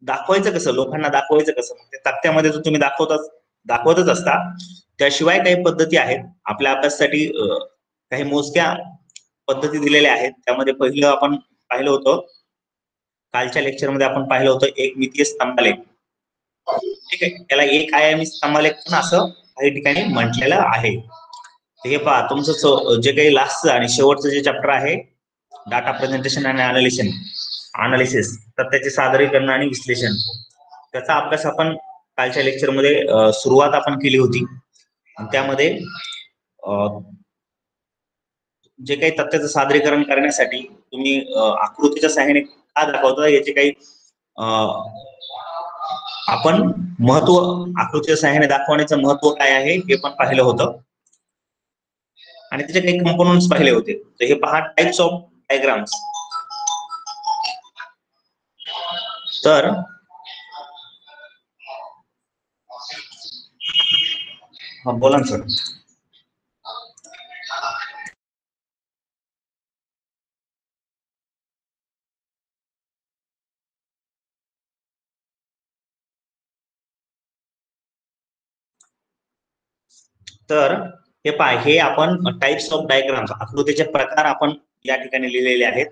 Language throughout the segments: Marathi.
दाखवायचं कसं, लोकांना दाखवायचं कसं, ते तक्त्यामध्ये जर तुम्ही दाखवतच असता. त्याशिवाय काही पद्धती आहेत आपल्या अभ्यासासाठी, काही मोजक्या पद्धती दिलेल्या आहेत. त्यामध्ये पहिलं आपण पाहिलं होतं, कालच्या लेक्चरमध्ये आपण पाहिलं होतं एक मितीय स्तंभालेख. ठीक आहे, त्याला एक आयामी स्तंभालेख पण असं काही ठिकाणी म्हटलेलं आहे. हे पहा, तुमचं जे काही लास्टचं आणि शेवटचं जे चॅप्टर आहे, डाटा प्रेझेंटेशन आणि अनालिसिस, तर त्याचे सादरीकरण आणि विश्लेषण, त्याचा अभ्यास आपण कालच्या लेक्चरमध्ये सुरुवात आपण केली होती. त्यामध्ये जे काही तथ्याचं सादरीकरण करण्यासाठी तुम्ही आकृतीच्या सहाय्याने का दाखवता, याचे काही आपण महत्व, आकृतीच्या सहाय्याने दाखवण्याचं महत्व काय आहे हे पण पाहिलं होतं आणि त्याचे काही कंपोनंट्स पाहिले होते. तर हे पहा, टाइप्स ऑफ डायग्राम्स. तर हा, बोला ना सर. तर हे पहा, हे आपण टाइप्स ऑफ डायग्राम्स, आकृतीचे प्रकार आपण या ठिकाणी लिहिलेले आहेत.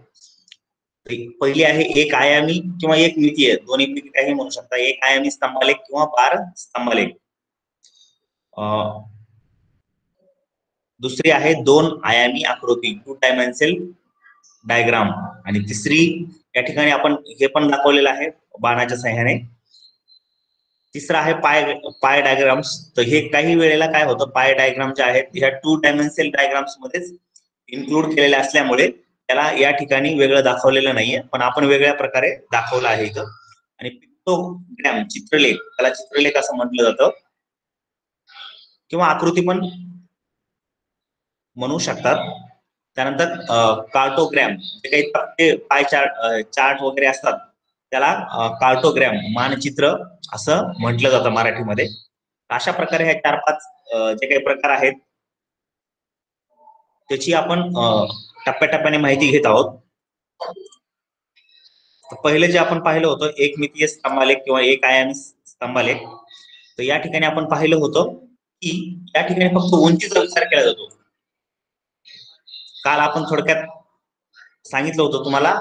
पहिली आहे एक आयामी किंवा एक मितीय, दोन्हीपैकी काही म्हणू शकता, एक आयामी स्तंभालेख किंवा बार स्तंभालेख. दुसरी आहे दोन आयामी आकृती, 2 डायमेन्शनल डायग्राम. आणि तिसरी या ठिकाणी आपण हे पण दाखवलेलं आहे बाणाच्या सहाय्याने. तिसरा आहे पाय डायग्राम्स. तर हे काही वेळेला काय होतं, पाय डायग्राम जे आहेत ह्या 2 डायमेन्शनल डायग्राम्स मध्येच इन्क्लूड केलेले असल्यामुळे त्याला या ठिकाणी वेगळं दाखवलेलं नाहीये, पण आपण वेगळ्या प्रकारे दाखवलं आहे इथं. आणि पिक्टोग्राम, चित्रलेख, त्याला चित्रलेख असं म्हटलं जातं किंवा आकृती पण म्हणू शकतात. त्यानंतर कार्टोग्राम, जे काही तक्ते, पाय चार्ट वगैरे असतात, त्याला कार्टोग्राम, मानचित्र असं म्हटलं जातं मराठीमध्ये. अशा प्रकारे हे 4-5 जे काही प्रकार आहेत त्याची आपण टप्प्याटप्प्याने माहिती घेत आहोत. पहिले जे आपण पाहिलं होतं एक मितीय स्तंभालेख किंवा एक आयामी स्तंभालेख, तर या ठिकाणी आपण पाहिलं होतं की या ठिकाणी फक्त उंचीचा विचार केला जातो. काल आपण थोडक्यात सांगितलं होतं तुम्हाला,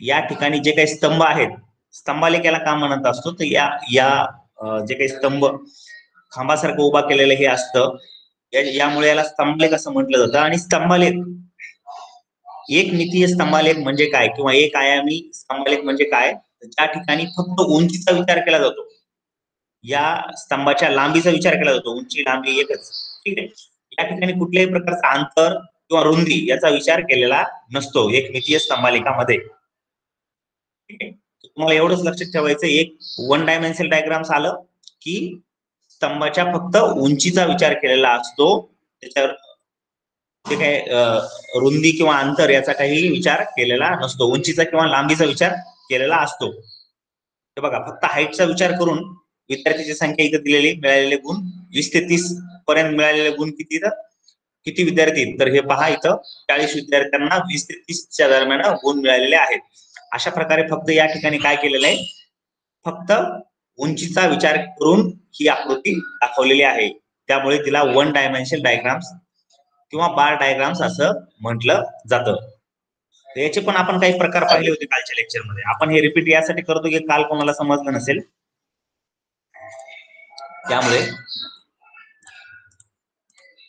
या ठिकाणी जे काही स्तंभ आहेत, स्तंभालेख याला का म्हणत असतो, तर या जे काही स्तंभ खांबासारखं उभा केलेलं हे असतं, यामुळे याला स्तंभालेख असं म्हटलं जातं. आणि स्तंभालेख, एक मितीय स्तंभालेख म्हणजे काय किंवा एक आयामी स्तंभालेख म्हणजे काय, ज्या ठिकाणी फक्त उंचीचा विचार केला जातो, या स्तंभाच्या लांबीचा विचार केला जातो, उंची लांबी एकच. ठीक आहे, या ठिकाणी कुठल्याही प्रकारचा अंतर किंवा रुंदी याचा विचार केलेला नसतो एक मितीय स्तंभालेखामध्ये. ठीक आहे, तुम्हाला एवढंच लक्षात ठेवायचं, एक 1 डायमेन्शनल डायग्राम्स आलं की स्तंभाच्या फक्त उंचीचा विचार केलेला असतो, त्याच्यावर जे काही रुंदी किंवा अंतर याचा काही विचार केलेला नसतो, उंचीचा किंवा लांबीचा विचार केलेला असतो. हे बघा, फक्त हाईटचा विचार करून विद्यार्थ्याची संख्या इथे दिलेली, मिळालेले गुण 20 ते 30 पर्यंत मिळालेले गुण किती, तर किती विद्यार्थी, तर हे पहा इथं 40 विद्यार्थ्यांना 20 ते 30च्या दरम्यान गुण मिळालेले आहेत. अशा प्रकारे फक्त या ठिकाणी काय केलेलं आहे, फक्त उंचीचा विचार करून ही आकृती दाखवलेली आहे. त्यामुळे तिला 1 डायमेन्शनल डायग्राम्स किंवा बार डायग्राम्स असं म्हटलं जातं. याचे पण आपण काही प्रकार पाहिले होते कालच्या लेक्चरमध्ये. आपण हे रिपीट यासाठी करतो की काल कोणाला समजलं नसेल, त्यामुळे.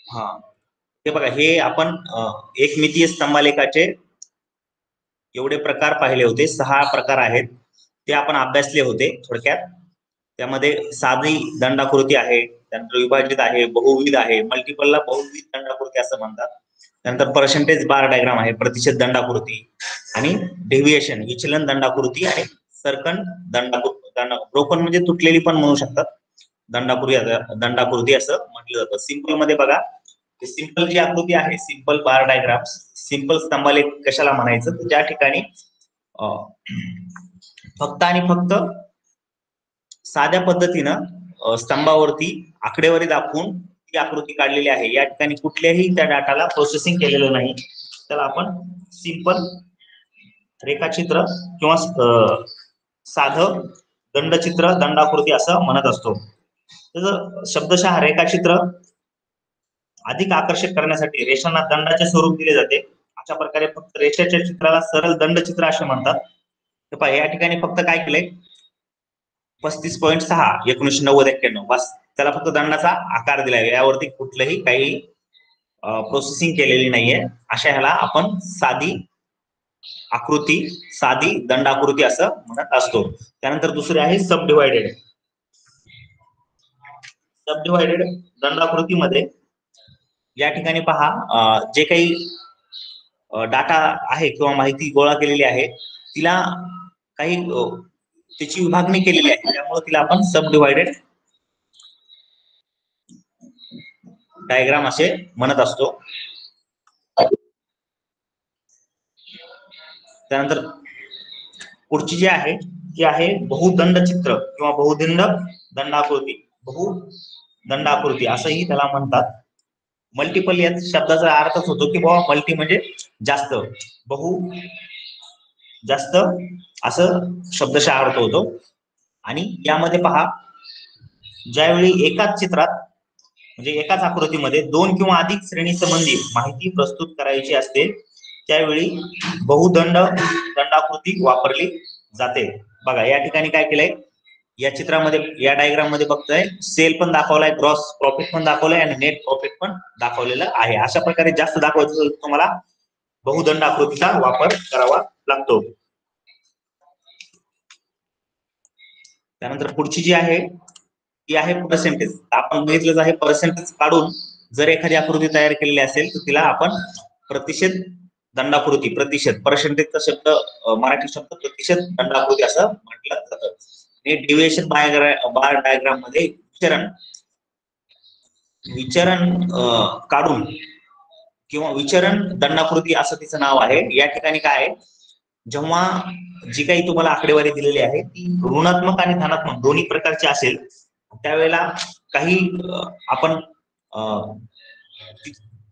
हा, हे बघा, हे आपण एकमितीय स्तंभालेखाचे एवढे प्रकार पाहिले होते, 6 प्रकार आहेत, ते आपण अभ्यासले होते थोडक्यात. त्यामध्ये साधी दंडाकृती आहे, त्यानंतर विभाजित आहे, बहुविध आहे, मल्टिपलला बहुविध दंडाकृती असं म्हणतात. त्यानंतर पर्सेंटेज बार डायग्राम आहे, प्रतिशत दंडाकृती, आणि डेव्हिएशन, विचलन दंडाकृती, आणि सर्कन दंडाकृती, ब्रोकन म्हणजे तुटलेली पण म्हणू शकतात, दंडाकृती असं म्हटलं जातं. सिंपल मध्ये बघा, सिंपल जी आकृती आहे, सिंपल बार डायग्राम्स, सिंपल स्तंभालेख कशाला म्हणायचं, तर ज्या ठिकाणी फक्त आणि फक्त साध्या पद्धतीनं स्तंभावरती आकडेवारी दाखवून ती आकृती काढलेली आहे. या ठिकाणी कुठल्याही त्या डाटाला प्रोसेसिंग केलेलं नाही, त्याला आपण सिंपल रेखाचित्र किंवा साधं दंडचित्र, दंडाकृती असं म्हणत असतो. त्याचं शब्दशः रेखाचित्र अधिक आकर्षक करण्यासाठी रेषांना दंडाचे स्वरूप दिले जाते. अशा प्रकारे फक्त रेषेच्या चित्राला सरळ दंडचित्र असे म्हणतात. तर पहा या ठिकाणी फक्त काय केलंय 35.6 1990-91 बस त्याला फक्त दंडाचा आकार दिलाय. यावरती कुठलंही काही प्रोसेसिंग केलेली नाहीये. अशा ह्याला आपण साधी आकृती, साधी दंडाकृती असं म्हणत असतो. त्यानंतर दुसरे आहे सब डिवायडेड. सब डिवायडेड दंडाकृतीमध्ये या ठिकाणी पहा जे काही डाटा आहे किंवा माहिती गोळा केलेली आहे तिला काही त्याची विभागणी केलेली आहे, त्यामुळे तिला आपण सब डिवायडेड डायग्राम असे म्हणत असतो. त्यानंतर पुढची जी आहे ती आहे बहुदंड चित्र किंवा बहुदंड दंडाकृती. बहुदंडाकृती असंही त्याला म्हणतात. मल्टिपल या शब्दाचा अर्थच होतो की बाबा मल्टी म्हणजे जास्त, बहु जास्त असं शब्दशः अर्थ होतो. आणि यामध्ये पहा ज्यावेळी एकाच चित्रात म्हणजे एकाच आकृतीमध्ये दोन किंवा अधिक श्रेणी संबंधी माहिती प्रस्तुत करायची असते त्यावेळी बहुदंड दंडाकृती वापरली जाते. बघा या ठिकाणी काय केलंय या चित्रामध्ये, या डायग्राम मध्ये बघताय सेल पण दाखवलाय, ग्रॉस प्रॉफिट पण दाखवलंय आणि नेट प्रॉफिट पण दाखवलेलं आहे. अशा प्रकारे जास्त दाखवायचं तुम्हाला बहुदंड आकृतीचा वापर करावा लागतो. त्यानंतर पुढची जी आहे ती आहे पर्सेंटेज. आपण बघितलंच आहे पर्सेंटेज काढून जर एखादी आकृती तयार केलेली असेल तर तिला आपण प्रतिशत दंडाकृती, प्रतिशत पर्सेंटेजचा शब्द मराठी शब्द प्रतिशत दंडाकृती असं म्हटलं जातं. डेव्हिएशन बार डायग्राम मध्ये विचरण काढून किंवा विचरण दंडाकृती असं तिचं नाव आहे. या ठिकाणी काय आहे जेव्हा जी काही तुम्हाला आकडेवारी दिलेली आहे ती ऋणात्मक आणि धनात्मक दोन्ही प्रकारची असेल त्यावेळेला काही आपण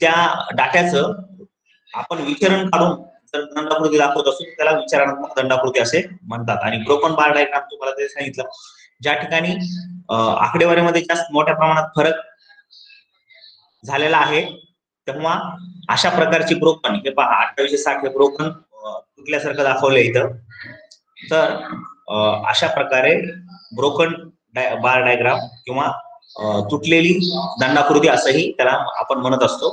त्या डाट्याचं आपण विचरण काढून जर दंडाकृती दाखवत असतो त्याला विचरणात्मक दंडाकृती असे म्हणतात. आणि ब्रोकन बार डायग्राम तुम्हाला ते सांगितलं ज्या ठिकाणी आकडेवारीमध्ये जास्त मोठ्या प्रमाणात फरक झालेला आहे तेव्हा अशा प्रकारची ब्रोकन हे पहा 2860 हे ब्रोकन तुटल्यासारखं दाखवलंय इथं. तर अशा प्रकारे ब्रोकन बार डायग्राम किंवा तुटलेली दंडाकृती असंही त्याला आपण म्हणत असतो.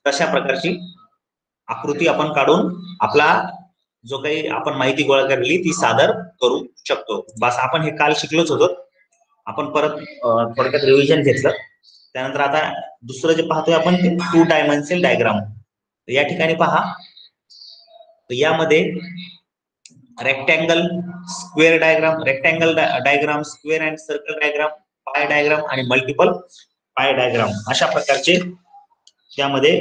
तशा प्रकारची आकृती आपण काढून आपला जो काही आपण माहिती गोळा केलेली ती सादर करू शकतो. बस आपण हे काल शिकलोच होतो. आपण परत थोडक्यात रिव्हिजन घेतलं. त्यानंतर आता दुसरं जे पाहतोय आपण ते 2 डायमेन्शनल डायग्राम. या ठिकाणी पहा यामध्ये rectangle, square diagram, rectangle diagram, square and circle diagram, pie diagram आणि मल्टिपल पाय डायग्राम अशा प्रकारचे त्यामध्ये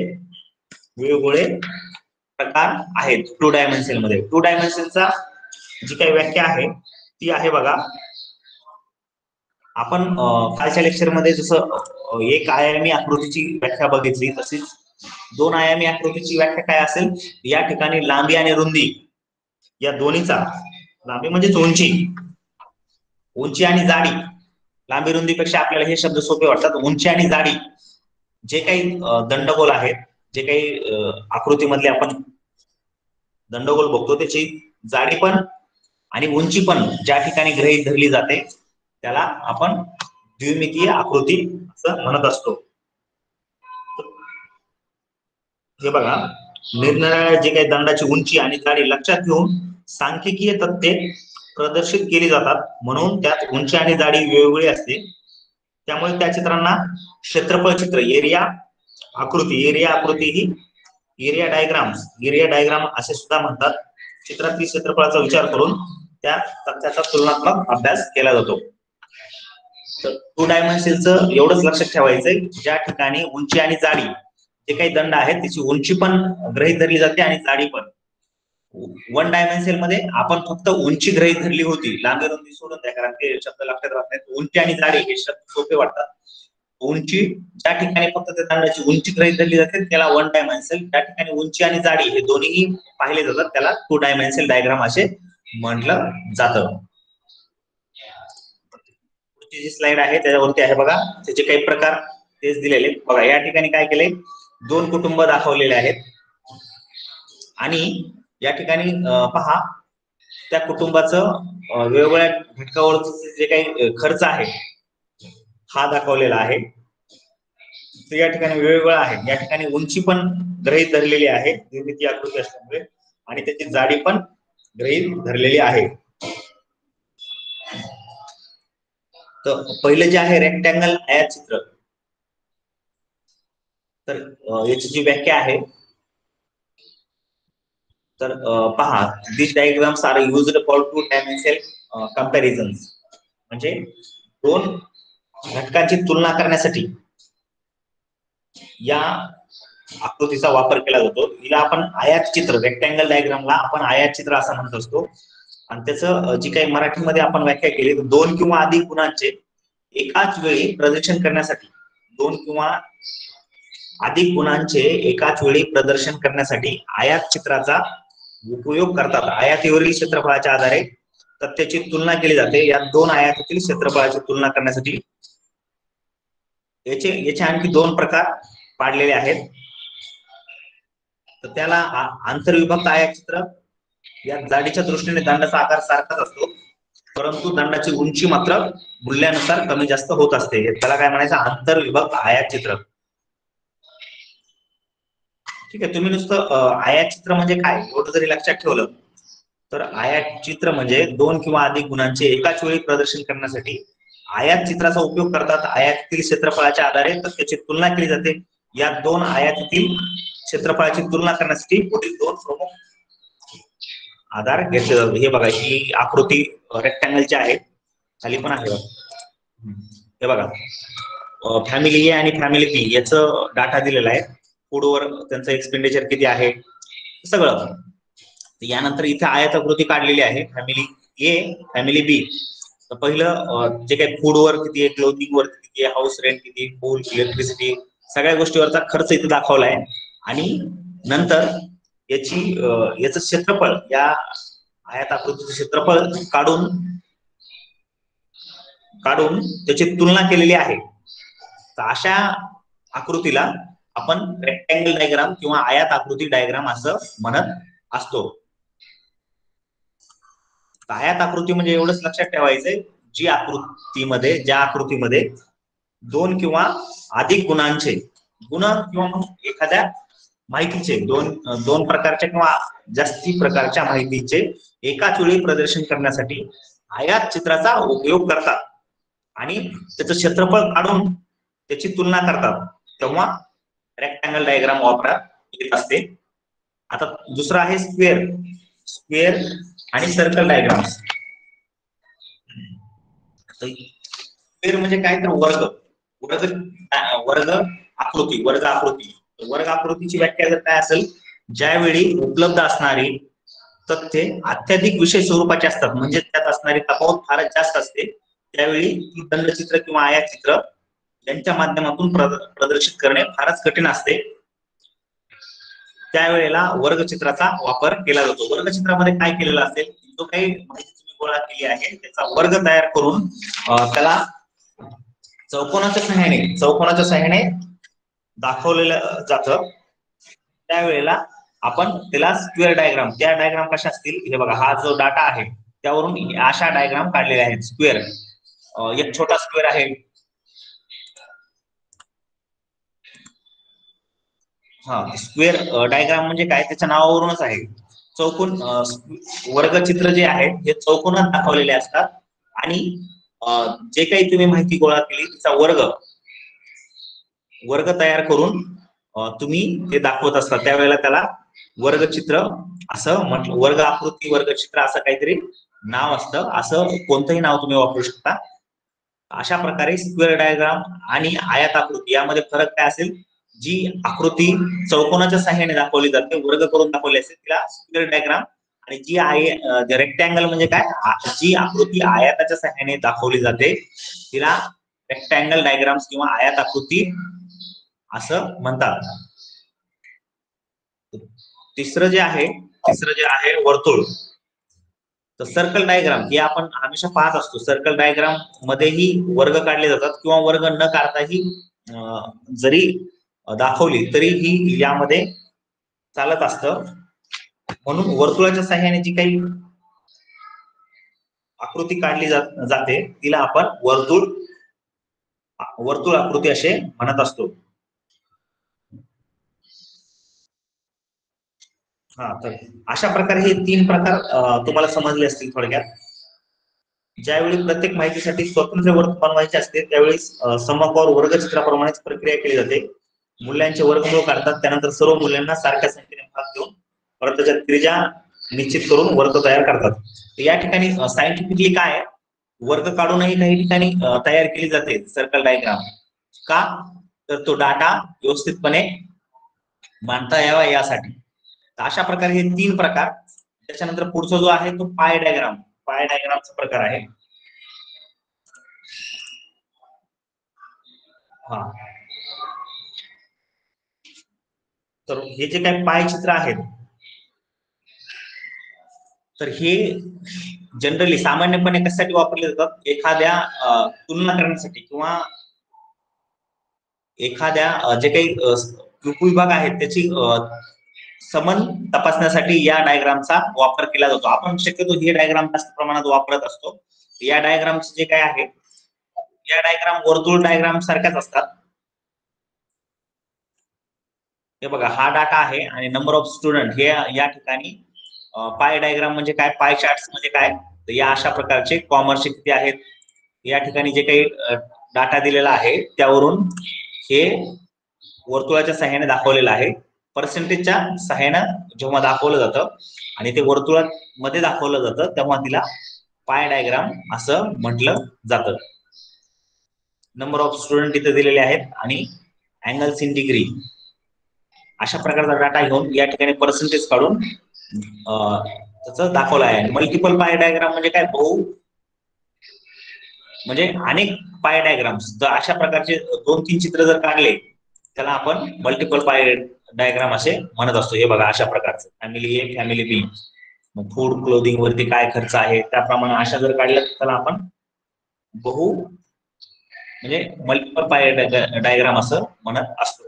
वेगवेगळे प्रकार आहेत 2 डायमेन्शनल मध्ये. 2 डायमेन्शनलचा जी काही व्याख्या आहे ती आहे बघा. आपण कालच्या लेक्चर मध्ये जसं एक आयामी आकृतीची व्याख्या बघितली तशीच 2 आयामी आकृतीची व्याख्या काय असेल या ठिकाणी लांबी आणि रुंदी या दोन्हीचा, लांबी म्हणजेच उंची, उंची आणि जाडी, लांबी रुंदीपेक्षा आपल्याला हे शब्द सोपे वाटतात. उंची आणि जाडी जे काही दंडगोल आहेत, जे काही आकृतीमधले आपण दंडगोल बघतो त्याची जाडी पण आणि उंची पण ज्या ठिकाणी गृहीत धरली जाते त्याला आपण द्विमितीय आकृती असं म्हणत असतो. हे बघा निरनिराळ्या जे काही दंडाची उंची आणि जाडी लक्षात घेऊन सांख्यिकीय तथ्ये प्रदर्शित केली जातात म्हणून त्यात उंची आणि जाडी वेगवेगळी असते. त्यामुळे त्या चित्रांना क्षेत्रफळ चित्र, एरिया आकृती, एरिया आकृती ही एरिया डायग्राम असे सुद्धा म्हणतात. चित्रातील क्षेत्रफळाचा विचार करून त्या तथ्याचा तुलनात्मक अभ्यास केला जातो. तर 2 डायमेन्शनलचं एवढंच लक्षात ठेवायचंय ज्या ठिकाणी उंची आणि जाडी जे काही दंड आहेत त्याची उंची पण गृहीत धरली जाते आणि जाडी पण. 1 डायमेन्शनल मध्ये आपण फक्त उंची गृहीत धरली होती, लांबी रुंदी सोडून द्या कारण ते शब्द लक्षात राहत नाहीत. उंची आणि जाडी हे शब्द सोपे वाटतात. उंची ज्या ठिकाणी फक्त त्या दंडाची उंची गृहीत धरली जाते त्याला 1 डायमेन्शनल, त्या ठिकाणी उंची आणि जाडी हे दोन्ही पाहिले जातात त्याला 2 डायमेन्शनल डायग्राम असे म्हटलं जातं. पुढची जी स्लाइड आहे त्याच्यावरती आहे बघा, त्याचे काही प्रकार तेच दिलेले बघा. या ठिकाणी काय केले, दोन कुटुंब दाखवलेले आहेत आणि या ठिकाणी पहा त्या कुटुंबाचं वेगवेगळ्या घटकावरच जे काही खर्च आहे हा दाखवलेला आहे. तर या ठिकाणी वेगवेगळं आहे. या ठिकाणी उंची पण गृहीत धरलेली आहे निर्मिती आकृती असल्यामुळे आणि त्याची जाडी पण गृहीत धरलेली आहे. तर पहिलं जे आहे रेक्टँगल आयतचित्र, तर याची जी व्याख्या आहे तर पहा, this diagrams are used for two dimensional comparisons, म्हणजे दोन घटकांची तुलना करण्यासाठी या आकृतीचा वापर केला जातो. हिला आपण आयात चित्र, रेक्टँगल डायग्रामला आपण आयात चित्र असं म्हणत असतो. आणि त्याचं जी काही मराठीमध्ये आपण व्याख्या केली, दोन किंवा अधिक गुणांचे एकाच वेळी प्रदर्शन करण्यासाठी, दोन किंवा अधिक गुणांचे एकाच वेळी प्रदर्शन करण्यासाठी आयात चित्राचा उपयोग करतात. आयातीवरील क्षेत्रफळाच्या आधारे तथ्याची तुलना केली जाते. या दोन आयातीतील क्षेत्रफळाची तुलना करण्यासाठी याचे आणखी दोन प्रकार पाडलेले आहेत. तर त्याला आंतरविभक्त आयतचित्र, या जाडीच्या दृष्टीने दंडाचा आकार सारखाच असतो, परंतु दंडाची उंची मात्र मूल्यानुसार कमी जास्त होत असते. त्याला काय म्हणायचं, आंतरविभक्त आयतचित्र. ठीक आहे, तुम्ही नुसतं आयतचित्र म्हणजे काय एवढं जरी लक्षात ठेवलं तर आयतचित्र म्हणजे दोन किंवा अधिक गुणांचे एकाच वेळी प्रदर्शन करण्यासाठी आयात चित्राचा उपयोग करतात. आयातीतील क्षेत्रफळाच्या आधारे तर त्याची तुलना केली जाते. या दोन आयातीतील क्षेत्रफळाची तुलना करण्यासाठी पुढील दोन प्रमुख आधार घेतले जातात. हे बघा, ही आकृती रेक्टँगलची आहे, खाली पण आहे. हे बघा, फॅमिली ए आणि फॅमिली बी याचं डाटा दिलेला आहे. फूडवर त्यांचं एक्सपेंडिचर किती आहे सगळं. यानंतर इथे आयताकृती काढलेली आहे, फॅमिली ए फॅमिली बी. तर पहिलं जे काही फूडवर किती आहे, क्लोथिंग वर किती आहे, हाऊस रेंट किती, फूड, इलेक्ट्रिसिटी, सगळ्या गोष्टीवरचा खर्च इथे दाखवला आहे. आणि नंतर याचं क्षेत्रफळ, या आयताकृतीचं क्षेत्रफळ काढून त्याची तुलना केलेली आहे. तर अशा आकृतीला आपण रेक्टँगल डायग्राम किंवा आयात आकृती डायग्राम असं म्हणत असतो. आयात आकृती म्हणजे एवढंच लक्षात ठेवायचंय, ज्या आकृतीमध्ये दोन किंवा अधिक गुणांचे, गुण किंवा एखाद्या माहितीचे दोन प्रकारच्या किंवा जास्ती प्रकारच्या माहितीचे एकाच वेळी प्रदर्शन करण्यासाठी आयात चित्राचा उपयोग करतात आणि त्याचं क्षेत्रफळ काढून त्याची तुलना करतात, तेव्हा रेक्टँगल डायग्राम वापरात येत असते. आता दुसरा आहे स्क्वेअर आणि सर्कल डायग्राम्स. स्क्वेअर म्हणजे काय, तर वर्ग आकृतीची व्याख्या जर काय असेल, ज्यावेळी उपलब्ध असणारी तथ्ये अत्याधिक विषय स्वरूपाचे असतात, म्हणजे त्यात असणारी तफावत फारच जास्त असते, त्यावेळी दंडचित्र किंवा आयातचित्र यांच्या माध्यमातून प्रदर्शित करणे फारच कठीण असते. त्यावेळेला वर्गचित्राचा वापर केला जातो. वर्गचित्रामध्ये काय केलेलं असेल, जो काही माहिती तुम्ही गोळा केली आहे त्याचा वर्ग तयार करून त्याला चौकोनाच्या सहाय्याने दाखवलेलं जातं. त्यावेळेला आपण त्याला स्क्वेअर डायग्राम, त्या डायग्राम कशा असतील, हे बघा, हा जो डाटा आहे त्यावरून अशा डायग्राम काढलेले आहेत. स्क्वेअर, एक छोटा स्क्वेअर आहे, स्क्वेअर डायग्राम म्हणजे काय, त्याच्या नावावरूनच आहे. चौकोन वर्गचित्र जे आहे हे चौकोनात दाखवलेले असतात आणि जे काही तुम्ही माहिती गोळा केली त्याचा वर्ग तयार करून तुम्ही ते दाखवत असता, त्यावेळेला त्याला वर्गचित्र असं म्हटलं. वर्ग आकृती, वर्गचित्र असं काहीतरी नाव असतं, असं कोणतंही नाव तुम्ही वापरू शकता. अशा प्रकारे स्क्वेअर डायग्राम आणि आयत आकृती यामध्ये फरक काय असेल, जी आकृती चौकोनाच्या सहाय्याने दाखवली जाते, वर्ग करून दाखवली असेल, तिला स्क्वेअर डायग्राम. आणि जी रेक्टँगल म्हणजे काय, जी आकृती आयताच्या सहाय्याने दाखवली जाते तिला रेक्टँगल डायग्राम्स किंवा आयत आकृती असं म्हणतात. तिसरं जे आहे वर्तुळ. तर सर्कल डायग्राम हे आपण हमेशा पाहत असतो. सर्कल डायग्राम मध्येही वर्ग काढले जातात किंवा वर्ग न काढताही जरी दाखवली तरी ही यामध्ये चालत असतं. म्हणून वर्तुळाच्या साहाय्याने जी काही आकृती काढली जाते तिला आपण वर्तुळ आकृती असे म्हणत असतो. हा, तर अशा प्रकारे हे 3 प्रकार तुम्हाला समजले असतील थोडक्यात. ज्यावेळी प्रत्येक माहितीसाठी स्वतंत्र वर्ग बनवायचे असते त्यावेळी समकोर वर्गचित्राप्रमाणेच प्रक्रिया केली जाते. मूल्यांचे वर्गमूळ काढतात, त्यानंतर सर्व मूल्यांना सारख्या संख्येने भाग देऊन परत त्याच्या त्रिज्या निश्चित करून वर्ग तयार करतात. या ठिकाणी सायंटिफिकली काय वर्ग काढूनही काही ठिकाणी तयार केली जाते सर्कल डायग्राम. का तर तो डाटा व्यवस्थितपणे मांडता यावा यासाठी. अशा प्रकारे हे 3 प्रकार. त्याच्यानंतर पुढचा जो आहे तो पाय डायग्रामचा प्रकार आहे. हा, तर हे जे काही पाय चित्र आहेत तर हे जनरली सामान्यपणे कशासाठी वापरले जातात, एखाद्या तुलना करण्यासाठी किंवा एखाद्या जे काही उपविभाग आहेत त्याची समन तपासण्यासाठी या डायग्रामचा वापर केला जातो. आपण शक्यतो हे डायग्राम जास्त प्रमाणात वापरत असतो. या डायग्रामचे जे काय आहे या डायग्राम वर्तुळ डायग्राम सारख्याच असतात. हे बघा, हा डाटा आहे आणि नंबर ऑफ स्टुडंट हे या ठिकाणी पाय डायग्राम म्हणजे काय, पाय चार्ट्स म्हणजे काय, तर या अशा प्रकारचे कॉमर्सचे किती आहेत या ठिकाणी जे काही डाटा दिलेला आहे त्यावरून हे वर्तुळाच्या सहाय्याने दाखवलेलं आहे. पर्सेंटेजच्या सहाय्याने जेव्हा दाखवलं जातं आणि ते वर्तुळामध्ये दाखवलं जातं तेव्हा तिला पाय डायग्राम असं म्हटलं जातं. नंबर ऑफ स्टुडंट इथे दिलेले आहेत आणि अँगल्स इन डिग्री अशा प्रकारचा डाटा घेऊन या ठिकाणी पर्सेंटेज काढून त्याचं दाखवलं आहे. मल्टिपल पाय डायग्राम म्हणजे काय, म्हणजे अनेक पाय डायग्राम्स. तर अशा प्रकारचे 2-3 चित्र जर काढले त्याला आपण मल्टिपल पाय डायग्राम असे म्हणत असतो. हे बघा, अशा प्रकारचं फॅमिली ए, फॅमिली बी, फूड क्लोथिंग वरती काय खर्च आहे त्याप्रमाणे अशा जर काढल्या त्याला आपण म्हणजे मल्टिपल पाय डायग्राम असं म्हणत असतो.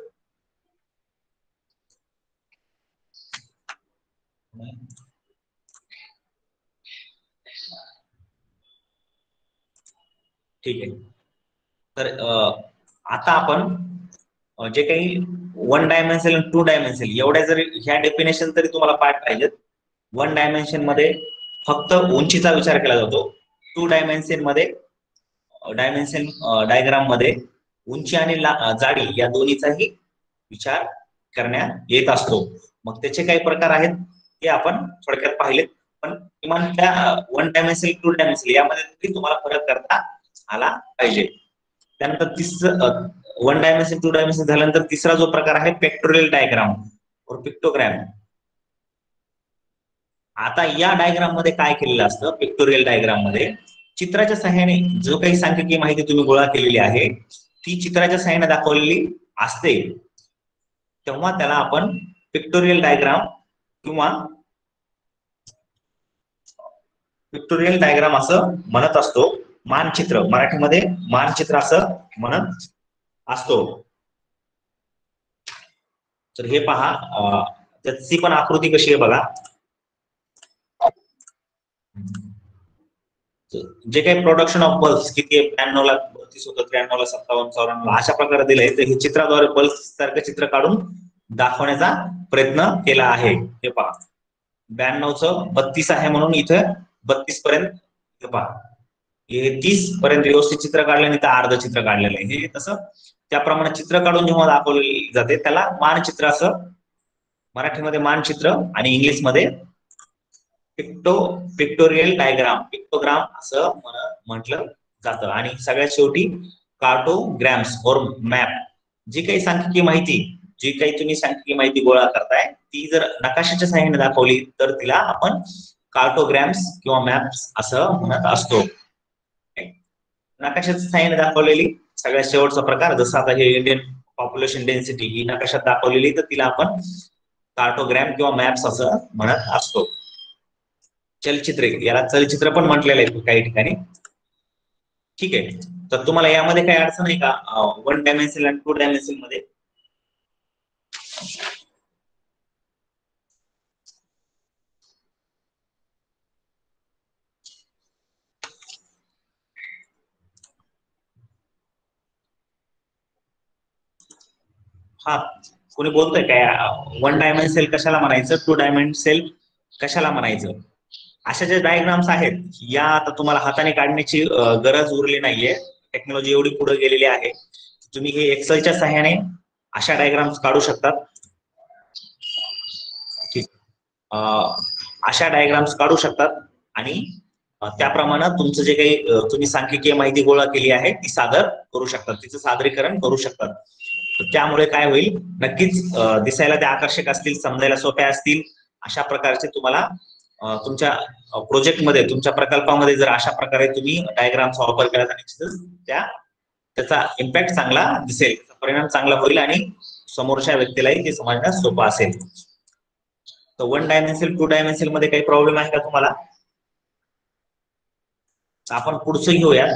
ठीक आहे, तर आता आपण जे काही 1 डायमेन्शनल 2 डायमेन्शनल एवढ्या जरी ह्या डेफिनेशन तरी तुम्हाला पाठ पाहिजेत. 1 डायमेन्शन मध्ये फक्त उंचीचा विचार केला जातो. 2 डायमेन्शन डायग्राम मध्ये उंची आणि जाडी या दोन्हीचाही विचार करण्यात येत असतो. मग त्याचे काही प्रकार आहेत ते आपण थोडक्यात पाहिलेत, पण किमान त्या 1 डायमेन्शनल 2 डायमेन्शनल यामध्ये तुम्हाला फरक करता आला पाहिजे. त्यानंतर 1 डायमेन्शन 2 डायमेन्शन झाल्यानंतर तिसरा जो प्रकार आहे पिक्टोरियल डायग्राम और पिक्टोग्राम. आता या डायग्राम मध्ये काय केलेलं असतं, पिक्टोरियल डायग्राम मध्ये चित्राच्या सहाय्याने जो काही सांख्यिकीय माहिती तुम्ही गोळा केलेली आहे ती चित्राच्या सहाय्याने दाखवलेली असते, तेव्हा त्याला आपण पिक्टोरियल डायग्राम किंवा पिक्टोरियल डायग्राम असं म्हणत असतो. मानचित्र, मराठीमध्ये मानचित्र असं म्हणत असतो. तर हे पहा, त्याची पण आकृती कशी आहे बघा. जे काही प्रोडक्शन ऑफ बल्ब किती आहे, 92 लाख 32 होतं, 93 लाख 57, 94 अशा प्रकारे दिलंय. तर हे चित्राद्वारे बल्ब सारखं चित्र काढून दाखवण्याचा प्रयत्न केला आहे. हे पहा, 92चं 32 आहे म्हणून इथं 32 पर्यंत हे पहा, हे 30 पर्यंत व्यवस्थित चित्र काढलं आणि इथं अर्ध चित्र काढलेलं आहे. हे तसं त्याप्रमाणे चित्र काढून जेव्हा दाखवले जाते त्याला मानचित्र असं मराठीमध्ये मानचित्र आणि इंग्लिशमध्ये पिक्टोरियल डायग्राम, पिक्टोग्राम असं म्हटलं जातं. आणि सगळ्यात शेवटी कार्टोग्राम्स और मॅप. जी काही सांख्यिकीय माहिती, जी काही तुम्ही सांख्यिकीय माहिती गोळा करताय ती जर नकाशाच्या सहाय्याने दाखवली तर तिला आपण कार्टोग्राम्स किंवा मॅप्स असं म्हणत असतो. नकाशाच्या सहाय्याने दाखवलेली सगळ्यात शेवटचा प्रकार, जसं आता हे इंडियन पॉप्युलेशन डेन्सिटी ही नकाशात दाखवलेली तर तिला आपण कार्टोग्राम किंवा मॅप्स असं म्हणत असतो. चलचित्रे, याला चलचित्र पण म्हटलेलं आहे काही ठिकाणी. ठीक आहे, तर तुम्हाला यामध्ये काही अडचण आहे का 1 डायमेन्शनल आणि 2 डायमेन्शनल मध्ये? हा, कोणी बोलतोय काय 1 डायमेन्शनल कशाला म्हणायचं, 2 डायमेन्शनल कशाला म्हणायचं? अशा ज्या डायग्राम्स आहेत या आता तुम्हाला हाताने काढण्याची गरज उरली नाहीये. टेक्नॉलॉजी एवढी पुढे गेलेली आहे, तुम्ही हे एक्सेलच्या सहाय्याने अशा डायग्राम्स काढू शकतात. ठीक, अशा डायग्राम्स काढू शकतात आणि त्याप्रमाणे तुमचं जे काही तुम्ही सांख्यिकीय माहिती गोळा केली आहे ती सादर करू शकतात, तिचं सादरीकरण करू शकतात. त्यामुळे काय होईल, नक्कीच दिसायला त्या आकर्षक असतील, समजायला सोप्या असतील. अशा प्रकारचे तुम्हाला तुमच्या प्रोजेक्टमध्ये, तुमच्या प्रकल्पामध्ये जर अशा प्रकारे तुम्ही डायग्रामचा वापर केला तर निश्चितच त्याचा इम्पॅक्ट चांगला दिसेल, परिणाम चांगला होईल आणि समोरच्या व्यक्तीलाही ते समजण्यास सोपं असेल. तर 1 डायमेन्शनल 2 डायमेन्शनल मध्ये काही प्रॉब्लेम आहे का तुम्हाला? आपण पुढचं घेऊया.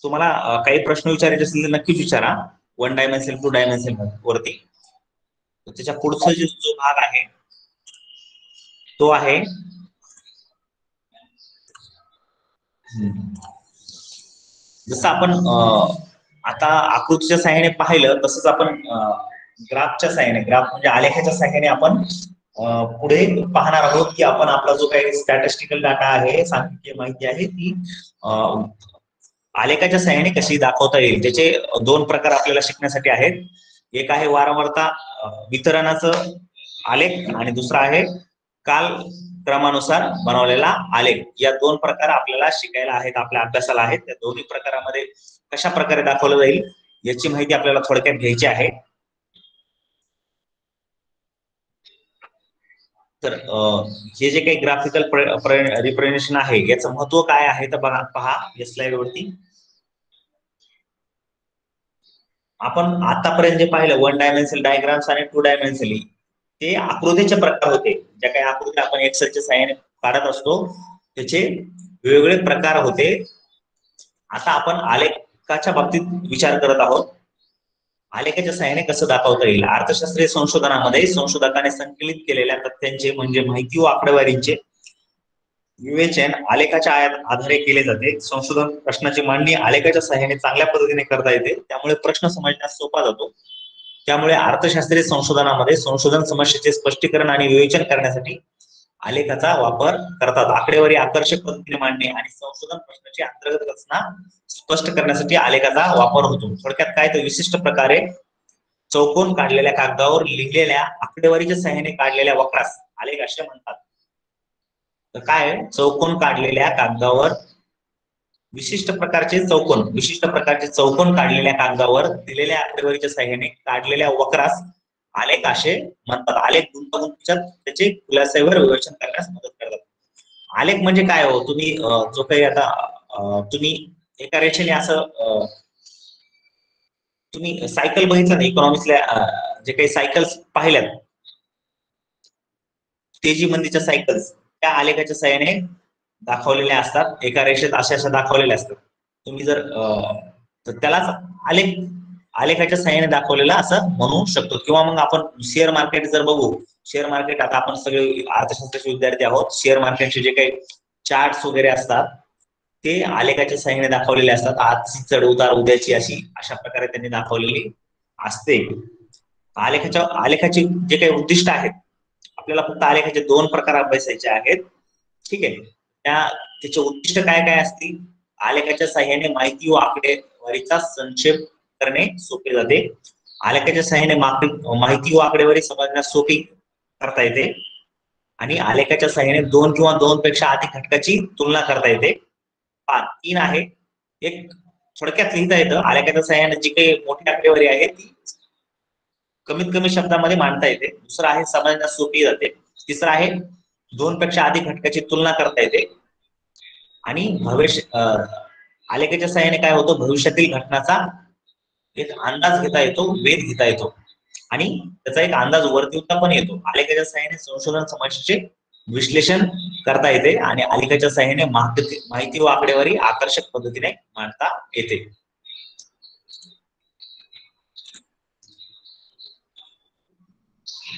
तुम्हाला काही प्रश्न विचारायचे असतील तर नक्कीच विचारा 1 डायमेन्शनल 2 डायमेन्शनल वरती. त्याच्या पुढचा जो भाग आहे तो आहे जसं आपण आता आकृतीच्या सहाय्याने पाहिलं तसंच आपण ग्राफच्या सहाय्याने, ग्राफ म्हणजे आलेखाच्या सहाय्याने आपण पुढे पाहणार आहोत की आपण आपला जो काही स्टॅटिस्टिकल डाटा आहे, सांख्यिकीय माहिती आहे ती आलेखाच्या सहाय्याने कशी दाखवता येईल. त्याचे 2 प्रकार आपल्याला शिकण्यासाठी आहेत. एक आहे वारंवारता वितरणाचं आलेख आणि दुसरा आहे काल क्रमानुसार बनवलेला आलेख. या 2 प्रकार आपल्याला शिकायला आहेत, आपल्या अभ्यासाला आहेत. त्या दोन्ही प्रकारामध्ये कशा प्रकारे दाखवलं जाईल याची माहिती आपल्याला थोडक्यात घ्यायची आहे. तर हे जे काही ग्राफिकल रिप्रेझेंटेशन आहे याचं महत्व काय आहे तर बघा, पहा या स्लाइड वरती. आपण आतापर्यंत जे पाहिलं 1 डायमेन्शनल डायग्राम्स आणि 2 डायमेन्शनल ते आकृतीचे प्रकार होते. ज्या काही आकृती आपण एक्सेलच्या सहाय्याने काढत असतो त्याचे वेगवेगळे प्रकार होते. आता आपण आलेखाच्या बाबतीत विचार करत आहोत. आलेखाच्या सहाय्याने कसं दाखवता येईल. अर्थशास्त्रीय संशोधनामध्ये संशोधकाने संकलित केलेल्या तथ्यांचे म्हणजे माहिती व आकडेवारींचे विवेचन आलेखाच्या आधारे केले जाते. संशोधन प्रश्नाची मांडणी आलेखाच्या सहाय्याने चांगल्या पद्धतीने करता येते, त्यामुळे प्रश्न समजण्यास सोपा जातो. त्यामुळे अर्थशास्त्रीय संशोधनामध्ये संशोधन समस्येचे स्पष्टीकरण आणि विवेचन करण्यासाठी आलेखाचा वापर करतात. आकडेवारी आकर्षक पद्धतीने मांडणे आणि संशोधन प्रश्नाची अंतर्गत रचना स्पष्ट करण्यासाठी आलेखाचा वापर होतो. थोडक्यात काय तर विशिष्ट प्रकारे चौकोन काढलेल्या कागदावर लिहिलेल्या आकडेवारीच्या सहाय्याने काढलेल्या वक्रास आलेख असे म्हणतात. तर काय, चौकोन काढलेल्या कागदावर विशिष्ट प्रकारचे चौकोन काढलेल्या कागदावर दिलेल्या आकडेवारीच्या सहाय्याने काढलेल्या वक्रास आलेख असे म्हणतात. आलेख गुंतागुंतीच्या त्याचे खुलासावर विवेचन करण्यास मदत करतात. आलेख म्हणजे काय हो, तुम्ही जो काही आता तुम्ही एका रेषेने असं तुम्ही सायकल बघितलं ना इकॉनॉमिक्सला, जे काही सायकल्स पाहिल्यात तेजी मंदीच्या सायकल्स त्या आलेखाच्या सहाय्याने दाखवलेल्या असतात. एका रेषेत अशा दाखवलेल्या असतात. तुम्ही जर तर त्यालाच आलेखाच्या सहाय्याने दाखवलेला असं म्हणू शकतो. किंवा मग आपण शेअर मार्केट जर बघू, शेअर मार्केट आता आपण सगळे अर्थशास्त्राचे विद्यार्थी आहोत, शेअर मार्केटचे जे काही चार्ट्स वगैरे असतात ते आलेखाच्या सहाय्याने दाखवलेले असतात. आजची चढ उतार उद्याची अशा प्रकारे त्यांनी दाखवलेली असते. आलेखाचे जे काही उद्दिष्ट आहेत, आपल्याला फक्त आलेखाचे 2 प्रकार अभ्यासायचे आहेत. ठीक आहे, त्याचे उद्दिष्ट काय काय असतील. आलेखाच्या सहाय्याने माहिती व आकडेवारीचा संक्षेप करणे सोपे जाते. आलेखाच्या सहाय्याने माहिती व आकडेवारी समजण्यास सोपी करता येते आणि आलेखाच्या सहाय्याने 2 किंवा 2 पेक्षा अधिक घटकाची तुलना करता येते. 3 आहे. एक थोडक्यात लिहिता येतं, आलेखाच्या सहाय्याने जी काही मोठी आकडेवारी आहे ती कमीत कमी शब्दामध्ये मांडता येते. दुसरं आहे समजण्यास सोपी जाते. तिसरं आहे 2 पेक्षा अधिक घटकाची तुलना करता येते. आणि आलेखाच्या सहाय्याने काय होतं, भविष्यातील घटनाचा एक अंदाज घेता येतो, वेध घेता येतो आणि त्याचा एक अंदाज वर्तवता पण येतो. आलेखाच्या सहाय्याने संशोधन समस्येचे विश्लेषण करता येते आणि आलेखाच्या सहाय्याने माहिती व आकडेवारी आकर्षक पद्धतीने मांडता येते.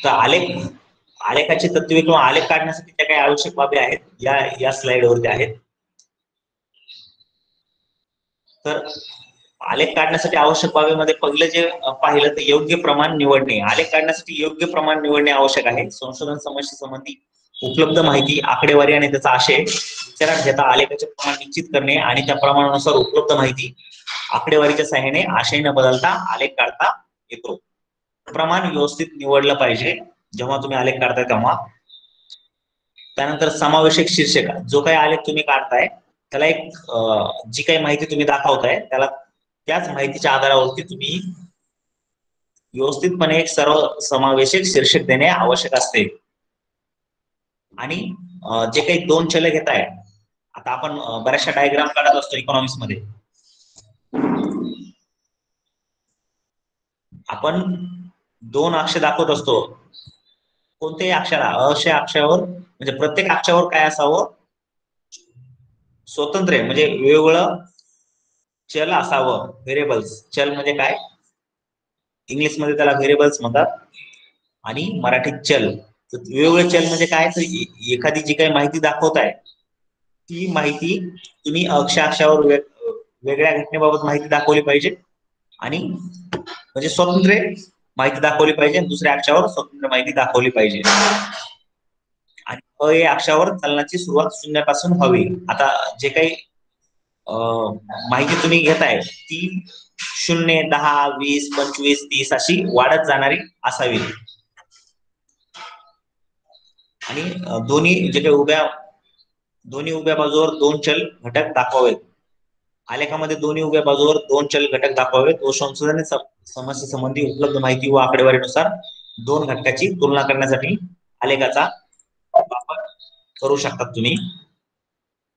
तर आलेखाची तत्वे किंवा आलेख काढण्यासाठी त्या काही आवश्यक बाबी आहेत या स्लाइड वरती आहेत. तर आलेख काढण्यासाठी आवश्यक बाबीमध्ये पहिलं जे पाहिलं तर योग्य प्रमाण निवडणे. आलेख काढण्यासाठी योग्य प्रमाण निवडणे आवश्यक आहे. संशोधन समस्येसंबंधी उपलब्ध माहिती, आकडेवारी आणि त्याचा आशय विचारात घेता आलेखाचे प्रमाण निश्चित करणे आणि त्या प्रमाणानुसार उपलब्ध माहिती आकडेवारीच्या सहाय्याने आशय न बदलता आलेख काढता येतो. प्रमाण व्यवस्थित निवडलं पाहिजे जेव्हा तुम्ही आलेख काढताय तेव्हा. त्यानंतर समावेशक शीर्षक. जो काही आलेख तुम्ही काढताय त्याला एक जी काही माहिती तुम्ही दाखवताय त्याला त्याच माहितीच्या आधारावरती तुम्ही व्यवस्थितपणे एक सर्व समावेशक शीर्षक देणे आवश्यक असते. आणि जे काही दोन चल घेताय, आता आपण बऱ्याचशा डायग्राम काढत असतो इकॉनॉमिक्स मध्ये. आपण दोन अक्ष दाखवत असतो. कोणत्याही अक्षरा अशा अक्षरावर म्हणजे प्रत्येक अक्षरावर काय असावं, स्वतंत्र म्हणजे वेगवेगळं चल असावं. व्हेरिएबल्स. चल म्हणजे काय, इंग्लिश मध्ये त्याला व्हेरिएबल्स म्हणतात आणि मराठीत चल. तर वेगवेगळे चल म्हणजे काय, तर एखादी जी काही माहिती दाखवताय ती माहिती तुम्ही अक्षावर वेगळ्या घटनेबाबत माहिती दाखवली पाहिजे आणि म्हणजे स्वतंत्र माहिती दाखवली पाहिजे आणि दुसऱ्या अक्षावर स्वतंत्र माहिती दाखवली पाहिजे. आणि अ या अक्षावर चलनाची सुरुवात शून्यापासून व्हावी. आता जे काही माहिती तुम्ही घेताय ती 0, 10, 20, 25, 30 अशी वाढत जाणारी असावी. आणि दोन्ही जे काही दोन्ही उभ्या बाजूवर दोन चल घटक दाखवावेत. आलेखामध्ये दोन्ही उभ्या बाजूवर दोन चल घटक दाखवावेत व संशोधन समस्येसंबंधी उपलब्ध माहिती व आकडेवारीनुसार दोन घटकाची तुलना करण्यासाठी आलेखाचा वापर करू शकतात तुम्ही.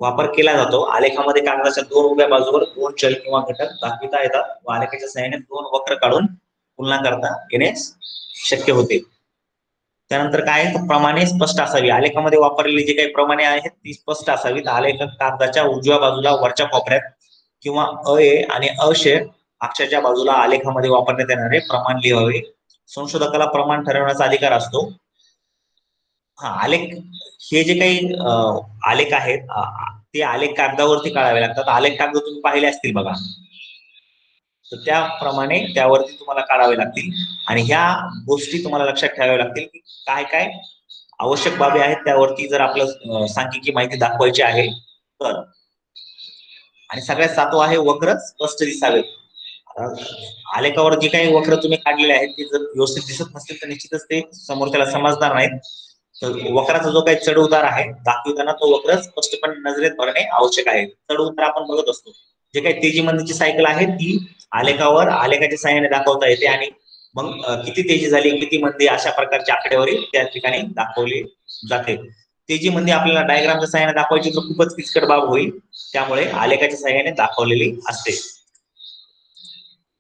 वापर केला जातो. आलेखामध्ये कागदाच्या दोन उभ्या बाजूवर दोन चल किंवा घटक दाखविता येतात व आलेखाच्या सहाय्याने दोन वक्र काढून तुलना करता येणे शक्य होते. त्यानंतर काय, प्रमाणे स्पष्ट असावी. आलेखामध्ये वापरलेली जी काही प्रमाणे आहेत ती स्पष्ट असावीत. आलेख कागदाच्या उजव्या बाजूला वरच्या कोपऱ्यात किंवा आणि अशय अक्षराच्या बाजूला आलेखामध्ये वापरण्यात येणारे प्रमाण लिहावे. संशोधकाला प्रमाण ठरवण्याचा अधिकार असतो. आलेख हे जे काही आलेख आहेत ते आलेख कागदावरती काढावे लागतात. आलेख कागद तुम्ही पाहिले असतील बघा, तर त्याप्रमाणे त्यावरती तुम्हाला काढावे लागतील. आणि ह्या गोष्टी तुम्हाला लक्षात ठेवाव्या लागतील की काय काय आवश्यक बाबी आहेत त्यावरती जर आपलं सांख्यिकी माहिती दाखवायची आहे तर. आणि सगळ्यात सातवा आहे वक्र स्पष्ट दिसावेत. आलेखावर जे काही वक्र तुम्ही काढलेले आहेत ते जर व्यवस्थित दिसत नसतील तर निश्चितच ते समोरच्याला समजणार नाहीत. तर वक्राचा जो काही चढ उतार आहे दाखवताना तो वक्र स्पष्टपणे नजरेत भरणे आवश्यक आहे. चढ उतार आपण बघत असतो. जे काही तेजी मंदीची सायकल आहे ती आलेखावर आलेखाच्या सहाय्याने दाखवता येते आणि मग किती तेजी झाली, किती मंदी, अशा प्रकारची आकडेवारी त्या ठिकाणी दाखवली जाते. तेजी मंदी आपल्याला डायग्रामच्या सहाय्याने दाखवायची तर खूपच किचकट बाब होईल, त्यामुळे आलेखाच्या सहाय्याने दाखवलेली असते.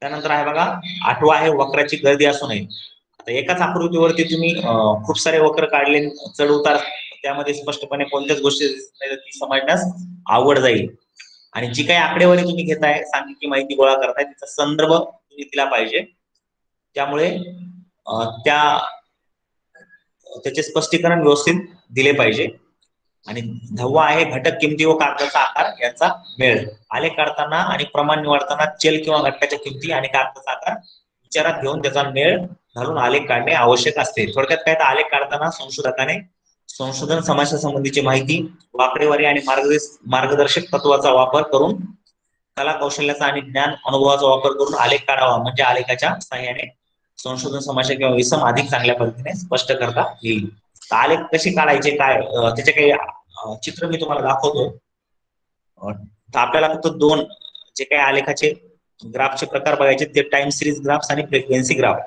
त्यानंतर आहे बघा 8वा आहे वक्राची गर्दी असू नये. आता एकाच आकृतीवरती तुम्ही खूप सारे वक्र काढले, चढ उतार त्यामध्ये स्पष्टपणे कोणत्याच गोष्टी ती समजण्यास अवघड जाईल. आणि जी काही आकडेवारी तुम्ही घेताय, सांख्यिकी माहिती गोळा करताय, त्याचा संदर्भ तुम्ही दिला पाहिजे. त्यामुळे त्याचे स्पष्टीकरण व्यवस्थित दिले पाहिजे. आणि 10वा आहे घटक किमती व कागदाचा आकार यांचा मेळ. आलेख काढताना आणि प्रमाण निवडताना चल किंवा घटकाच्या किमती आणि कागदाचा आकार विचारात घेऊन त्याचा मेळ घालून आलेख काढणे आवश्यक असते. थोडक्यात काय, तर आलेख काढताना संशोधकाने संशोधन समस्यासंबंधीची माहिती, आकडेवारी आणि मार्गदर्शक तत्वाचा वापर करून कला कौशल्याचा आणि ज्ञान अनुभवाचा वापर करून आलेख काढावा. म्हणजे आलेखाच्या सहाय्याने संशोधन समस्या किंवा विषम अधिक चांगल्या पद्धतीने स्पष्ट करता येईल. आलेख कसे काढायचे, काय त्याचे काही चित्र मी तुम्हाला दाखवतो. तर आपल्याला फक्त दोन जे काही आलेखाचे ग्राफचे प्रकार बघायचे ते टाइम सिरीज ग्राफ्स आणि फ्रिक्वेन्सी ग्राफ.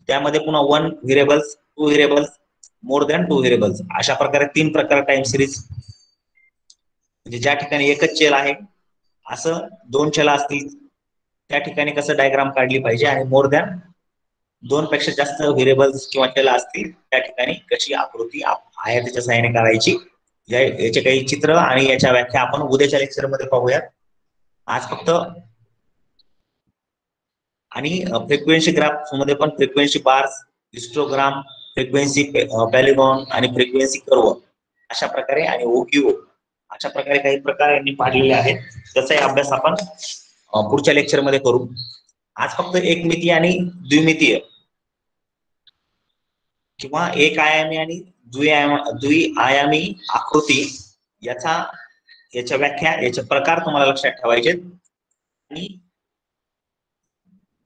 त्यामध्ये पुन्हा 1 variables, 2 variables, more than 2 variables, अशा प्रकारे 3 प्रकार टाइम सिरीज म्हणजे ज्या ठिकाणी एकच चल आहे असं दोन चल असतील त्या ठिकाणी कसं डायग्राम काढली पाहिजे, आणि मोर दॅन दोन पेक्षा जास्त व्हेरिएबल्स किंवा चल असतील त्या ठिकाणी कशी आकृती आयताच्या सहाय्याने काढायची, याचे काही चित्र आणि याच्या व्याख्या आपण उद्याच्या लेक्चर मध्ये पाहूयात. आज फक्त आणि फ्रिक्वेन्सी ग्राफ मध्ये पण फ्रिक्वेन्सी बार्स, हिस्टोग्राम, फ्रिक्वेन्सी पॅलिगॉन आणि फ्रिक्वेन्सी कर्व अशा प्रकारे आणि ओक्यू अशा प्रकारे काही प्रकार यांनी पाडलेले आहेत. त्याचाही अभ्यास आपण पुढच्या लेक्चर मध्ये करू. आज फक्त एकमितीय आणि द्विमितीय किंवा एक आयामी आणि द्विआयामी आकृती याच्या व्याख्या, याचे प्रकार तुम्हाला लक्षात ठेवायचे. आणि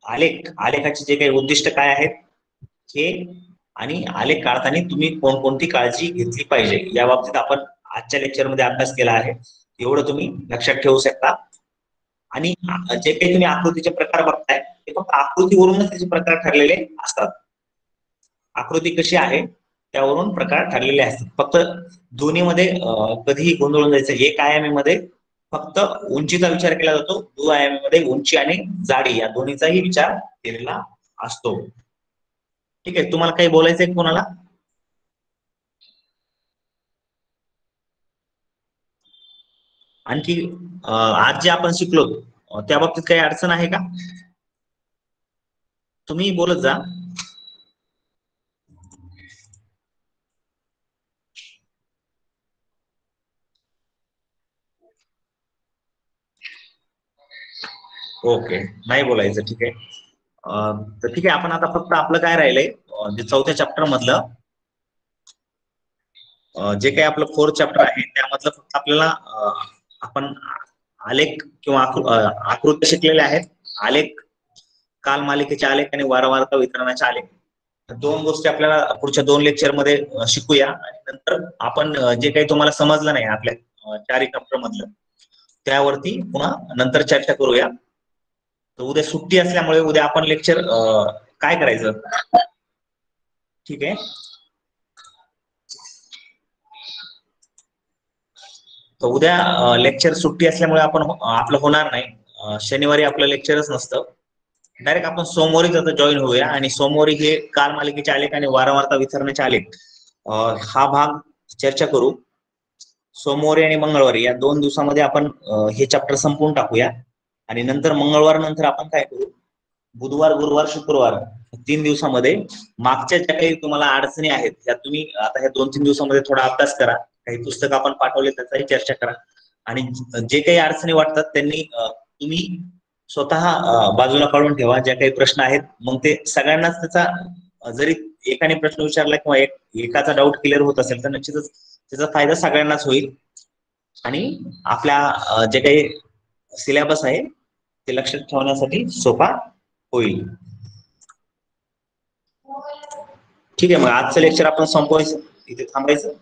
आलेखाचे जे काही उद्दिष्ट काय आहेत हे, आणि आलेख काढताना तुम्ही कोणकोणती काळजी घेतली पाहिजे या बाबतीत आपण आजच्या लेक्चर मध्ये अभ्यास केला आहे. एवढं तुम्ही लक्षात ठेवू शकता. आणि जे काही तुम्ही आकृतीचे प्रकार बघताय ते फक्त आकृतीवरूनच त्याचे प्रकार ठरलेले असतात. आकृती कशी आहे त्यावरून प्रकार ठरलेले असतात. फक्त दोन्हीमध्ये कधीही गोंधळून जायचं. एक आयामीमध्ये फक्त उंचीचा विचार केला जातो, द्विआयामीमध्ये उंची आणि जाडी या दोन्हीचाही विचार केलेला असतो. ठीक आहे, तुम्हाला काही बोलायचंय कोणाला? आणखी आज जे आपण शिकलो त्या बाबतीत काही अडचण आहे का? तुम्ही बोलत जा. ओके, नाही बोलायचं. ठीक आहे. तर ठीक आहे, आपण आता फक्त आपलं काय राहिलंय, जे चौथ्या चॅप्टर मधलं जे काही आपलं 4th चॅप्टर आहे त्यामधलं फक्त आपल्याला आपण आलेख किंवा आकृती शिकलेले आहेत. आलेख, कालमालिकेचे आलेख आणि वारंवारता वितरणाचे आलेख, दोन गोष्टी आपल्याला पुढच्या 2 लेक्चर मध्ये शिकूया. आणि नंतर आपण जे काही तुम्हाला समजलं नाही आपल्या 4 चॅप्टर मधलं त्यावरती पुन्हा नंतर चर्चा करूया. तर उद्या सुट्टी असल्यामुळे उद्या आपण लेक्चर काय करायचं? ठीक आहे, तर उद्या लेक्चर सुट्टी असल्यामुळे आपण आपलं होणार नाही. शनिवारी आपलं लेक्चरच नसतं. डायरेक्ट आपण सोमवारीच आता जॉईन होऊया आणि सोमवारी हे कालमालिकेचे आलेख आणि वारंवारता वितरणाचे आलेख हा भाग चर्चा करू. सोमवारी आणि मंगळवारी या 2 दिवसामध्ये आपण हे चॅप्टर संपवून टाकूया. आणि नंतर मंगळवार नंतर आपण काय करू, बुधवार, गुरुवार, शुक्रवार 3 दिवसामध्ये मागच्या ज्या काही तुम्हाला अडचणी आहेत त्या तुम्ही आता ह्या 2-3 दिवसामध्ये थोडा अभ्यास करा. काही पुस्तक आपण पाठवले त्याचाही चर्चा करा. आणि जे काही अडचणी वाटतात त्यांनी तुम्ही स्वतः बाजूला काढून ठेवा. ज्या काही प्रश्न आहेत मग ते सगळ्यांनाच त्याचा, जरी एकाने प्रश्न विचारला किंवा एकाचा डाऊट क्लिअर होत असेल तर निश्चितच त्याचा फायदा सगळ्यांनाच होईल. आणि आपल्या जे काही सिलेबस आहे ते लक्षात ठेवण्यासाठी सोपा होईल. ठीक आहे, मग आजचं लेक्चर आपण संपवायचं, इथे थांबायचं.